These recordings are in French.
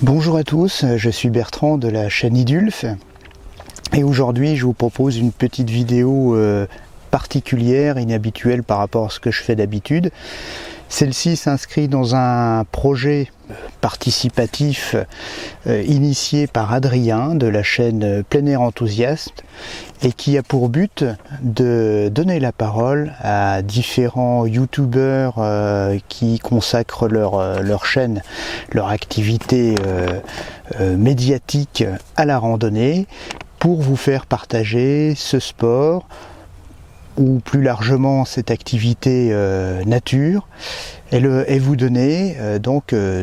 Bonjour à tous, je suis Bertrand de la chaîne Idulf et aujourd'hui je vous propose une petite vidéo particulière, inhabituelle par rapport à ce que je fais d'habitude. Celle-ci s'inscrit dans un projet participatif initié par Adrien de la chaîne Plein Air Enthousiaste et qui a pour but de donner la parole à différents youtubeurs qui consacrent leur chaîne, leur activité médiatique à la randonnée pour vous faire partager ce sport ou plus largement cette activité nature et vous donner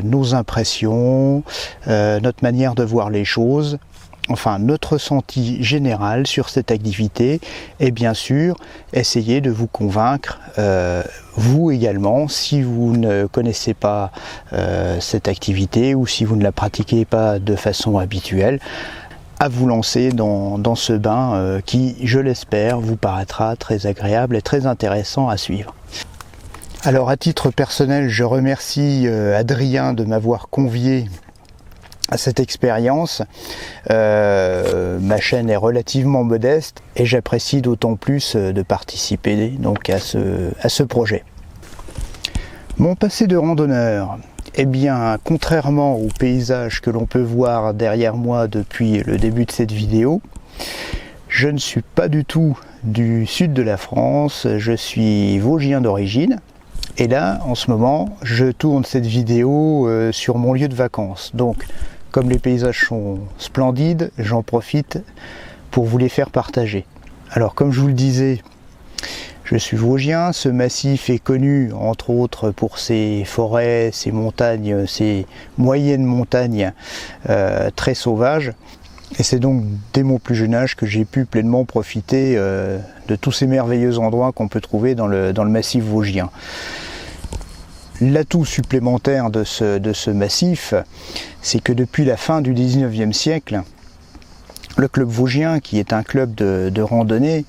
nos impressions, notre manière de voir les choses, enfin notre ressenti général sur cette activité et bien sûr essayer de vous convaincre, vous également, si vous ne connaissez pas cette activité ou si vous ne la pratiquez pas de façon habituelle, à vous lancer dans ce bain qui, je l'espère, vous paraîtra très agréable et très intéressant à suivre. Alors à titre personnel, je remercie Adrien de m'avoir convié à cette expérience. Ma chaîne est relativement modeste et j'apprécie d'autant plus de participer donc à ce projet. Mon passé de randonneur. Eh bien, contrairement au paysage que l'on peut voir derrière moi depuis le début de cette vidéo, je ne suis pas du tout du sud de la France, je suis vosgien d'origine. Et là, en ce moment, je tourne cette vidéo sur mon lieu de vacances. Donc, comme les paysages sont splendides, j'en profite pour vous les faire partager. Alors, comme je vous le disais, je suis vosgien, ce massif est connu entre autres pour ses forêts, ses montagnes, ses moyennes montagnes très sauvages. Et c'est donc dès mon plus jeune âge que j'ai pu pleinement profiter de tous ces merveilleux endroits qu'on peut trouver dans le massif vosgien. L'atout supplémentaire de ce massif, c'est que depuis la fin du 19e siècle, le club vosgien, qui est un club de randonnée,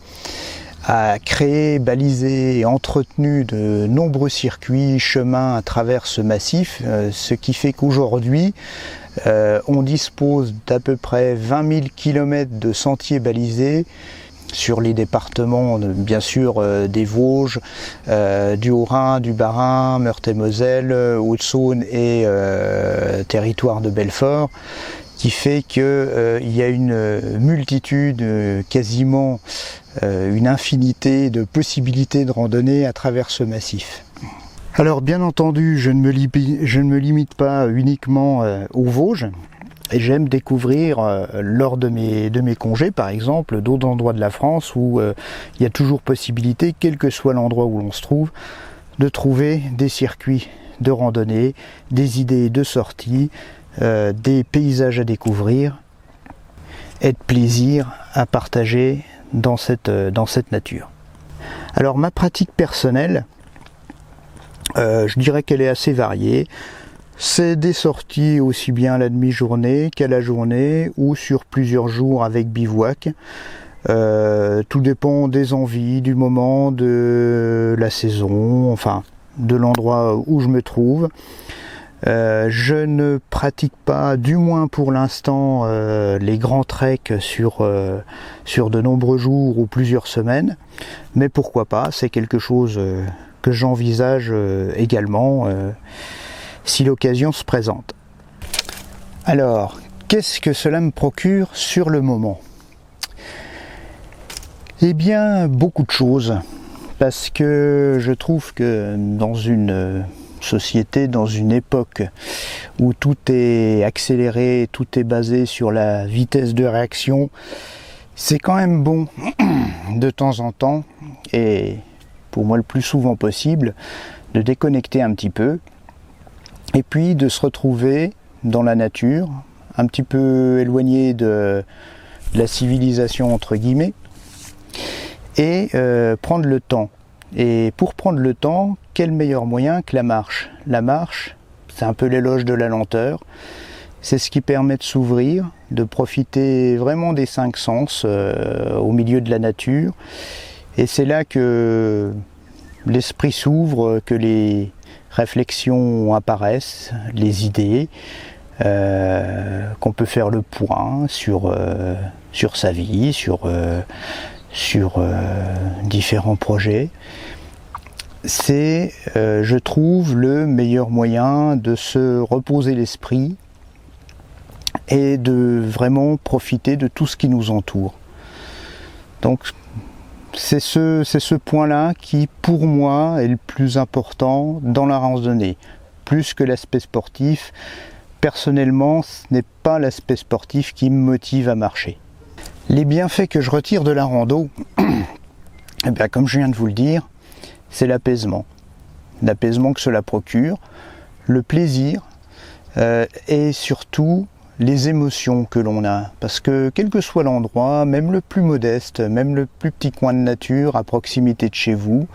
a créé, balisé et entretenu de nombreux circuits, chemins à travers ce massif, ce qui fait qu'aujourd'hui, on dispose d'à peu près 20 000 km de sentiers balisés sur les départements, bien sûr, des Vosges, du Haut-Rhin, du Bas-Rhin, Meurthe-et-Moselle, Haute-Saône et territoire de Belfort, qui fait qu'il y a une multitude, quasiment une infinité de possibilités de randonnée à travers ce massif. Alors bien entendu, je ne me limite pas uniquement aux Vosges, et j'aime découvrir lors de mes congés par exemple d'autres endroits de la France où il y a toujours possibilité, quel que soit l'endroit où l'on se trouve, de trouver des circuits de randonnée, des idées de sortie, des paysages à découvrir et de plaisir à partager dans cette nature. Alors ma pratique personnelle, je dirais qu'elle est assez variée. C'est des sorties aussi bien à la demi-journée qu'à la journée ou sur plusieurs jours avec bivouac. Tout dépend des envies, du moment, de la saison, enfin de l'endroit où je me trouve. Je ne pratique pas, du moins pour l'instant, les grands treks sur de nombreux jours ou plusieurs semaines, mais pourquoi pas, c'est quelque chose que j'envisage également si l'occasion se présente. Alors, qu'est-ce que cela me procure sur le moment? Eh bien, beaucoup de choses, parce que je trouve que dans une société, dans une époque où tout est accéléré, tout est basé sur la vitesse de réaction, c'est quand même bon de temps en temps, et pour moi le plus souvent possible, de déconnecter un petit peu, et puis de se retrouver dans la nature, un petit peu éloigné de la civilisation entre guillemets, et prendre le temps. Et pour prendre le temps, quel meilleur moyen que la marche? La marche, c'est un peu l'éloge de la lenteur. C'est ce qui permet de s'ouvrir, de profiter vraiment des 5 sens au milieu de la nature. Et c'est là que l'esprit s'ouvre, que les réflexions apparaissent, les idées, qu'on peut faire le point sur sa vie, sur différents projets. C'est, je trouve, le meilleur moyen de se reposer l'esprit et de vraiment profiter de tout ce qui nous entoure. Donc c'est ce point-là qui, pour moi, est le plus important dans la randonnée, plus que l'aspect sportif. Personnellement, ce n'est pas l'aspect sportif qui me motive à marcher. Les bienfaits que je retire de la rando, eh bien, comme je viens de vous le dire, c'est l'apaisement. L'apaisement que cela procure, le plaisir et surtout les émotions que l'on a. Parce que quel que soit l'endroit, même le plus modeste, même le plus petit coin de nature à proximité de chez vous,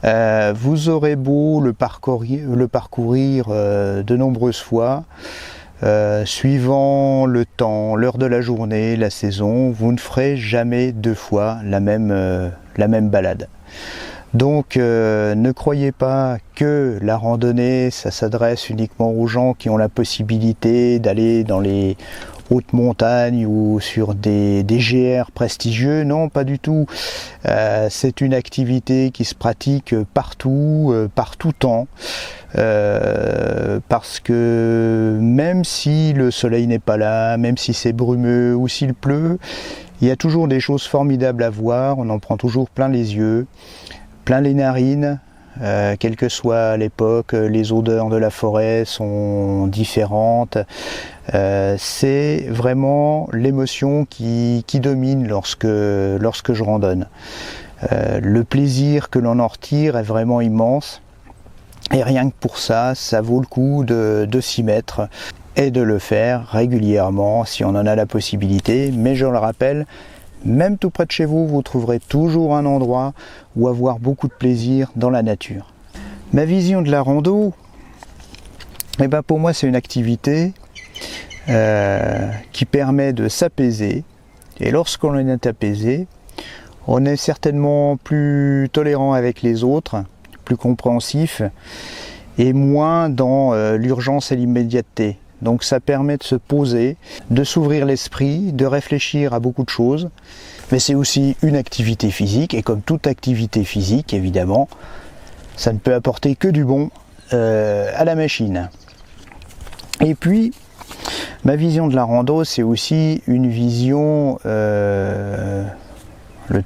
vous aurez beau le parcourir de nombreuses fois, suivant le temps, l'heure de la journée, la saison, vous ne ferez jamais deux fois la même balade. Donc ne croyez pas que la randonnée, ça s'adresse uniquement aux gens qui ont la possibilité d'aller dans les hautes montagnes ou sur des GR prestigieux. Non, pas du tout. C'est une activité qui se pratique partout, par tout temps. Parce que même si le soleil n'est pas là, même si c'est brumeux ou s'il pleut, il y a toujours des choses formidables à voir, on en prend toujours plein les yeux, plein les narines, quelle que soit l'époque, les odeurs de la forêt sont différentes. C'est vraiment l'émotion qui domine lorsque je randonne. Le plaisir que l'on en retire est vraiment immense. Et rien que pour ça, ça vaut le coup de s'y mettre et de le faire régulièrement si on en a la possibilité. Mais je le rappelle, même tout près de chez vous, vous trouverez toujours un endroit où avoir beaucoup de plaisir dans la nature. Ma vision de la rando, eh ben pour moi c'est une activité qui permet de s'apaiser. Et lorsqu'on est apaisé, on est certainement plus tolérant avec les autres, plus compréhensif et moins dans l'urgence et l'immédiateté. Donc ça permet de se poser, de s'ouvrir l'esprit, de réfléchir à beaucoup de choses. Mais c'est aussi une activité physique et comme toute activité physique, évidemment, ça ne peut apporter que du bon à la machine. Et puis, ma vision de la rando, c'est aussi une vision... le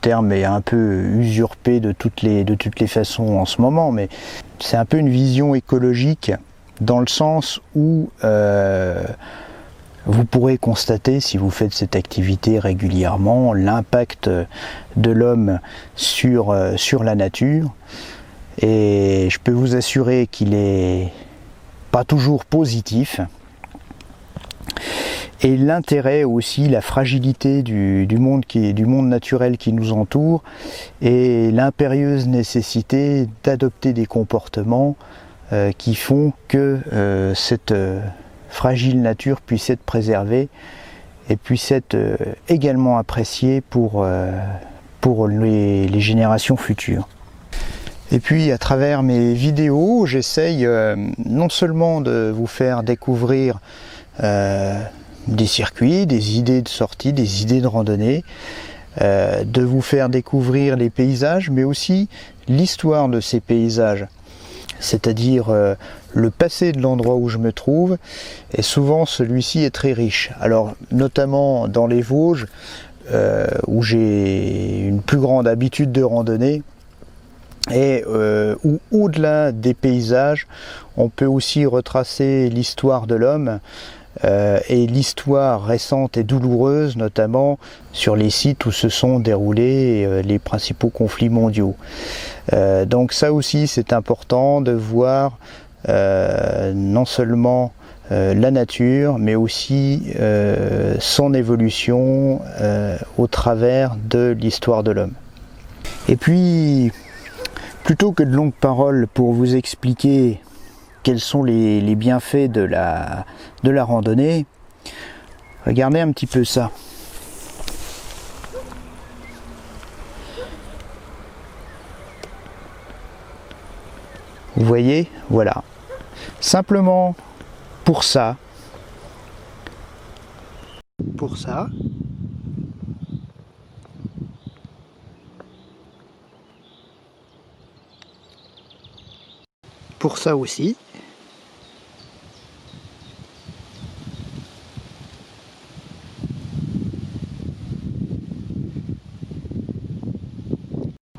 terme est un peu usurpé de toutes les façons en ce moment, mais c'est un peu une vision écologique dans le sens où vous pourrez constater, si vous faites cette activité régulièrement, l'impact de l'homme sur la nature. Et je peux vous assurer qu'il n'est pas toujours positif. Et l'intérêt aussi, la fragilité du monde naturel qui nous entoure et l'impérieuse nécessité d'adopter des comportements qui font que cette fragile nature puisse être préservée et puisse être également appréciée pour les générations futures. Et puis à travers mes vidéos, j'essaye non seulement de vous faire découvrir des circuits, des idées de sortie, des idées de randonnée, de vous faire découvrir les paysages, mais aussi l'histoire de ces paysages, c'est-à-dire le passé de l'endroit où je me trouve, et souvent celui-ci est très riche. Alors notamment dans les Vosges, où j'ai une plus grande habitude de randonnée, et où au-delà des paysages, on peut aussi retracer l'histoire de l'homme, et l'histoire récente et douloureuse, notamment sur les sites où se sont déroulés les principaux conflits mondiaux. Donc ça aussi c'est important de voir non seulement la nature, mais aussi son évolution au travers de l'histoire de l'homme. Et puis, plutôt que de longues paroles pour vous expliquer quels sont les bienfaits de la randonnée, regardez un petit peu ça. Vous voyez, voilà. Simplement pour ça, pour ça. Pour ça aussi.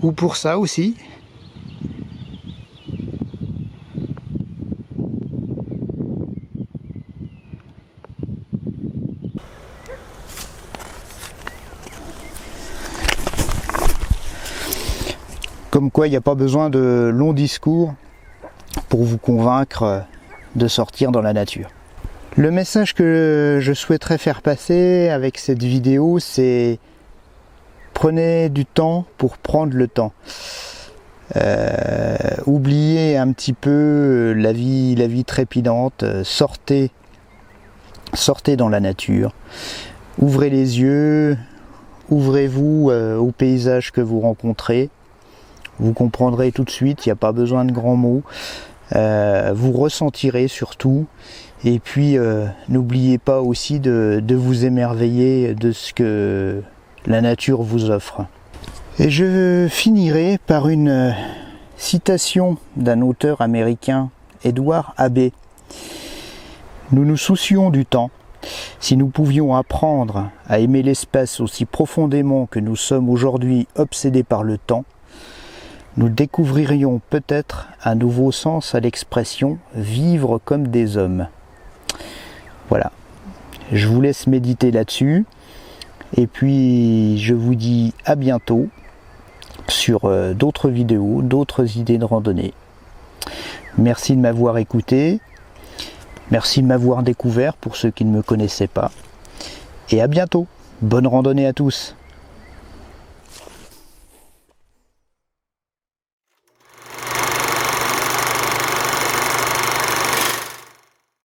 Ou pour ça aussi. Comme quoi il n'y a pas besoin de longs discours pour vous convaincre de sortir dans la nature. Le message que je souhaiterais faire passer avec cette vidéo, c'est prenez du temps pour prendre le temps. Oubliez un petit peu la vie trépidante, sortez dans la nature, ouvrez les yeux, ouvrez-vous au paysage que vous rencontrez. Vous comprendrez tout de suite, il n'y a pas besoin de grands mots. Vous ressentirez surtout. Et puis, n'oubliez pas aussi de vous émerveiller de ce que la nature vous offre. Et je finirai par une citation d'un auteur américain, Edward Abbey. Nous nous soucions du temps. Si nous pouvions apprendre à aimer l'espace aussi profondément que nous sommes aujourd'hui obsédés par le temps, nous découvririons peut-être un nouveau sens à l'expression « vivre comme des hommes ». Voilà, je vous laisse méditer là-dessus, et puis je vous dis à bientôt sur d'autres vidéos, d'autres idées de randonnée. Merci de m'avoir écouté, merci de m'avoir découvert pour ceux qui ne me connaissaient pas, et à bientôt, bonne randonnée à tous.